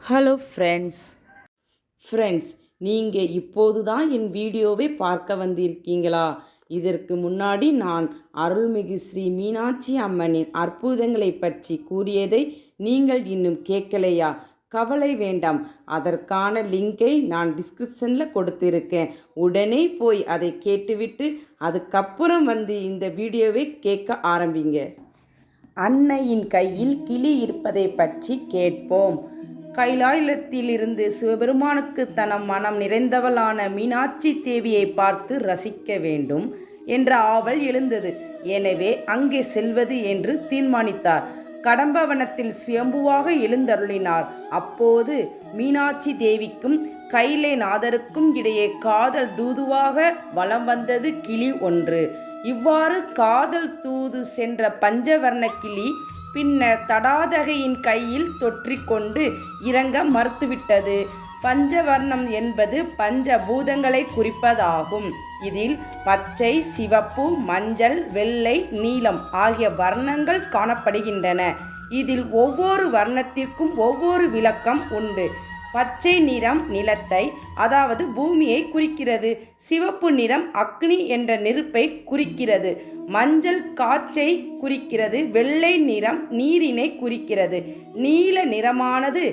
Hello friends நீங்கள் இப்போது தான் என் வீடியோவை பார்க்க வந்திருக்கீங்களா? இதற்கு முன்னாடி நான் அருள்மிகு ஸ்ரீ மீனாட்சி அம்மனின் அற்புதங்களை பற்றி கூறியதை நீங்கள் இன்னும் கேட்கலையா? கவலை வேண்டாம், அதற்கான லிங்கை நான் டிஸ்கிரிப்ஷனில் கொடுத்துருக்கேன். உடனே போய் அதை கேட்டுவிட்டு அதுக்கப்புறம் வந்து இந்த வீடியோவை கேட்க ஆரம்பிங்க. அன்னையின் கையில் கிளி இருப்பதை பற்றி கேட்போம். கைலாயத்திலிருந்து சிவபெருமானுக்கு தன மனம் நிறைந்தவளான மீனாட்சி தேவியை பார்த்து ரசிக்க வேண்டும் என்ற ஆவல் எழுந்தது. எனவே அங்கே செல்வது என்று தீர்மானித்தார். கடம்பவனத்தில் சுயம்புவாக எழுந்தருளினார். அப்போது மீனாட்சி தேவிக்கும் கைலைநாதருக்கும் இடையே காதல் தூதுவாக வலம் வந்தது கிளி ஒன்று. இவ்வாறு காதல் தூது சென்ற பஞ்சவர்ண கிளி பின்னர் தடாதகையின் கையில் தொற்றிக்கொண்டு இறங்க மறுத்துவிட்டது. பஞ்சவர்ணம் என்பது பஞ்சபூதங்களை குறிப்பதாகும். இதில் பச்சை, சிவப்பு, மஞ்சள், வெள்ளை, நீலம் ஆகிய வர்ணங்கள் காணப்படுகின்றன. இதில் ஒவ்வொரு வர்ணத்திற்கும் ஒவ்வொரு விளக்கம் உண்டு. பச்சை நிறம் நிலத்தை, அதாவது பூமியை குறிக்கிறது. சிவப்பு நிறம் அக்னி என்ற நெருப்பை குறிக்கிறது. மஞ்சள் காற்றை குறிக்கிறது. வெள்ளை நிறம் நீரினை குறிக்கிறது. நீல நிறமானது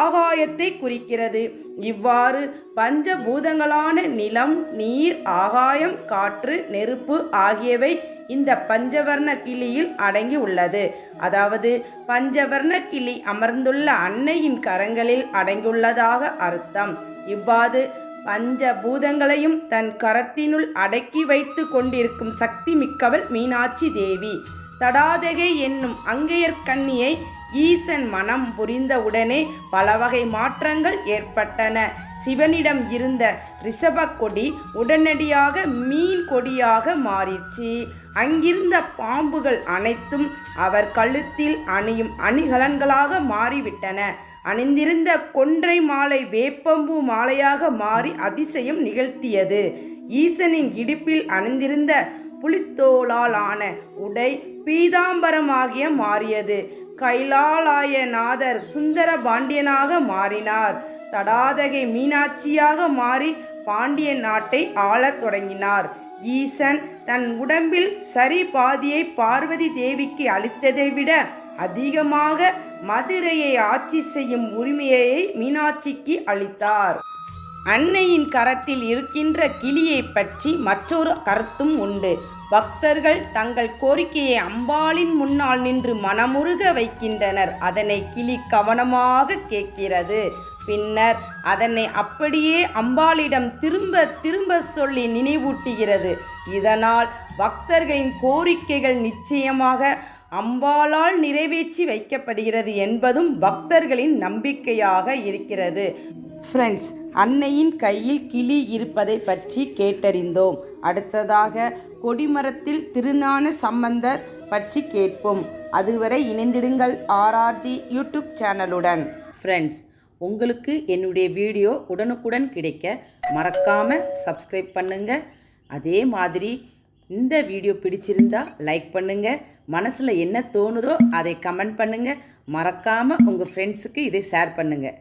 ஆகாயத்தை குறிக்கிறது. இவ்வாறு பஞ்சபூதங்களான நிலம், நீர், ஆகாயம், காற்று, நெருப்பு ஆகியவை இந்த பஞ்சவர்ண கிளியில் அடங்கி உள்ளது. அதாவது பஞ்சவர்ண கிளி அமர்ந்துள்ள அன்னையின் கரங்களில் அடங்கியுள்ளதாக அர்த்தம். இவ்வாறு பஞ்சபூதங்களையும் தன் கரத்தினுள் அடக்கி வைத்து கொண்டிருக்கும் சக்தி மிக்கவள் மீனாட்சி தேவி. தடாதகை என்னும் அங்கையர்கண்ணியை ஈசன் மனம் புரிந்தவுடனே பலவகை மாற்றங்கள் ஏற்பட்டன. சிவனிடம் இருந்த ரிஷப கொடி உடனடியாக மீன் கொடியாக மாறிச்சு. அங்கிருந்த பாம்புகள் அனைத்தும் அவர் கழுத்தில் அணியும் அணிகலன்களாக மாறிவிட்டன. அணிந்திருந்த கொன்றை மாலை வேப்பம்பூ மாலையாக மாறி அதிசயம் நிகழ்த்தியது. ஈசனின் இடுப்பில் அணிந்திருந்த புலித்தோளாலான உடை பீதாம்பரமாகிய மாறியது. கைலாயநாதர் சுந்தர பாண்டியனாக மாறினார். தடாதகை மீனாட்சியாக மாறி பாண்டிய நாட்டை ஆளத் தொடங்கினார். ஈசன் தன் உடம்பில் சரி பாதியை பார்வதி தேவிக்கு அளித்ததை விட அதிகமாக மதுரையை ஆட்சி செய்யும் உரிமையை மீனாட்சிக்கு அளித்தார். அன்னையின் கரத்தில் இருக்கின்ற கிளியை பற்றி மற்றொரு கருத்தும் உண்டு. பக்தர்கள் தங்கள் கோரிக்கையை அம்பாளின் முன்னால் நின்று மனமுருக வைக்கின்றனர். அதனை கிளி கவனமாக கேட்கிறது. பின்னர் அதனை அப்படியே அம்பாளிடம் திரும்ப திரும்ப சொல்லி நினைவூட்டுகிறது. இதனால் பக்தர்களின் கோரிக்கைகள் நிச்சயமாக அம்பாளால் நிறைவேற்றி வைக்கப்படுகிறது என்பதும் பக்தர்களின் நம்பிக்கையாக இருக்கிறது. ஃப்ரெண்ட்ஸ், அன்னையின் கையில் கிளி இருப்பதை பற்றி கேட்டறிந்தோம். அடுத்ததாக கொடிமரத்தில் திருஞான சம்பந்தர் பற்றி கேட்போம். அதுவரை இணைந்திடுங்கள் RRG யூடியூப் சேனலுடன். ஃப்ரெண்ட்ஸ், உங்களுக்கு என்னுடைய வீடியோ உடனுக்குடன் கிடைக்க மறக்காமல் சப்ஸ்கிரைப் பண்ணுங்கள். அதே மாதிரி இந்த வீடியோ பிடிச்சிருந்தா லைக் பண்ணுங்கள். மனசில் என்ன தோணுதோ அதை கமெண்ட் பண்ணுங்கள். மறக்காமல் உங்கள் ஃப்ரெண்ட்ஸுக்கு இதை ஷேர் பண்ணுங்கள்.